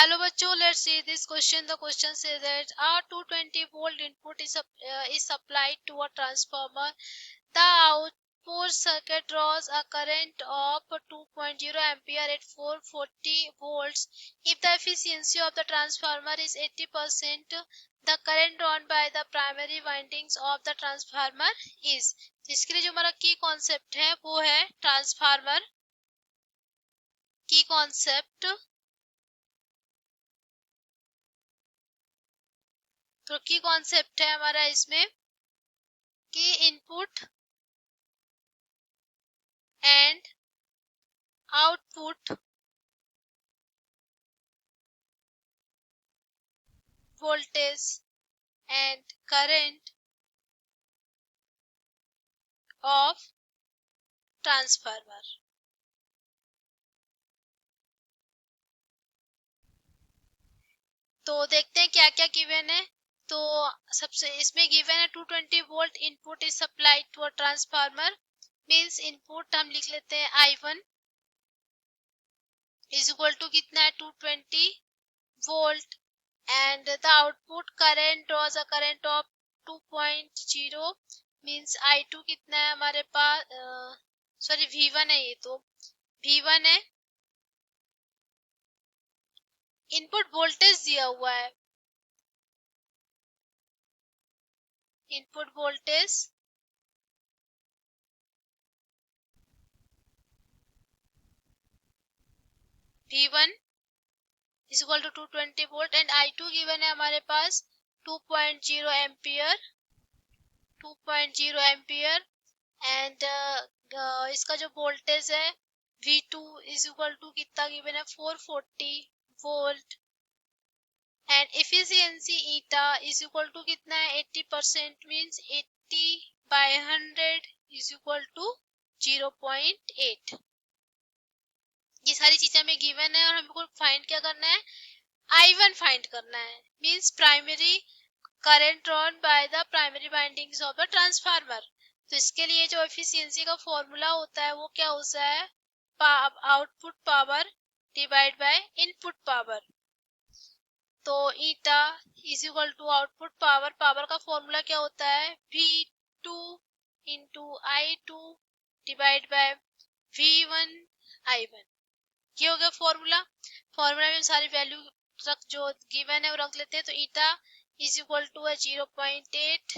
Hello बच्चों, let's see this question. The question says that a 220 volt input is supplied to a transformer. The output circuit draws a current of 2.0 ampere at 440 volts. If the efficiency of the transformer is 80%, the current drawn by the primary windings of the transformer is. इसके लिए जो हमारा की concept है वो है transformer की concept. तो की कॉन्सेप्ट है हमारा इसमें कि input and output voltage and current of transformer. तो देखते हैं क्या क्या गिवन है। तो सबसे इसमें गिवन है 220 volt input is supplied to a transformer. Means input हम लिख लेते हैं I1 इज इक्वल टू कितना है 220 volt and the output current was a current of 2.0 means I2 कितना है हमारे पास, सॉरी V1 है, ये तो V1 है। इनपुट वोल्टेज दिया हुआ है, input voltage V1 is equal to 220 volt and I2 given है हमारे पास 2.0 एम्पियर, 2.0 एम्पियर एंड इसका जो वोल्टेज है V2 इज इक्वल टू कितना गिवन है 440 volt and efficiency eta is equal to कितना है 80% means 80 by 100 is equal to 0.8। ये सारी चीजें हमें गिवन है और हमको फाइंड क्या करना है, I1 फाइंड करना है। Means primary current drawn by the primary windings of the transformer. तो इसके लिए जो एफिशिएंसी का फॉर्मूला होता है वो क्या होता है, output power divide by input power. तो eta is equal to output power, power का फॉर्मूला क्या होता है V2 into I2 divide by V1 I1। ये हो गया फॉर्मूला। फॉर्मूला में सारी वैल्यू रख जो गिवन है वो रख लेते हैं। तो ईटा इज इक्वल टू है 0.8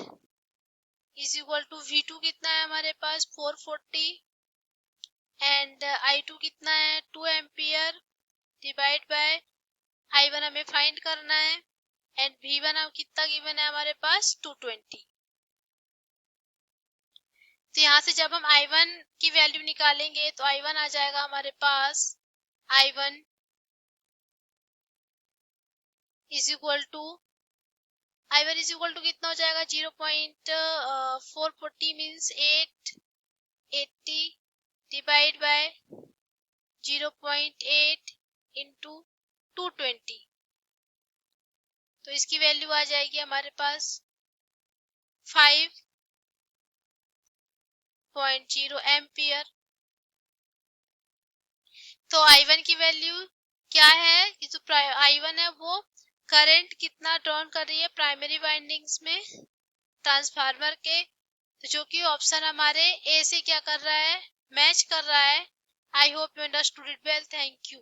इज इक्वल टू V2 कितना है हमारे पास 440 एंड I2 कितना है 2 एम्पियर डिवाइड बाय I1 हमें फाइंड करना है एंड V1 हम कितना गिवन है हमारे पास 220। तो यहाँ से जब हम I1 की वैल्यू निकालेंगे तो I1 आ जाएगा हमारे पास I1 इज इक्वल टू कितना हो जाएगा 0.440 मींस 880 डिवाइड बाय 0.8 इंटू 220। तो इसकी वैल्यू आ जाएगी हमारे पास 5.0 एम्पियर। तो I1 की वैल्यू क्या है कि जो I1 है वो करंट कितना ड्रॉन कर रही है प्राइमरी वाइंडिंग्स में ट्रांसफार्मर के, तो जो कि ऑप्शन हमारे ए से क्या कर रहा है, मैच कर रहा है। I hope you understood it well. Thank you.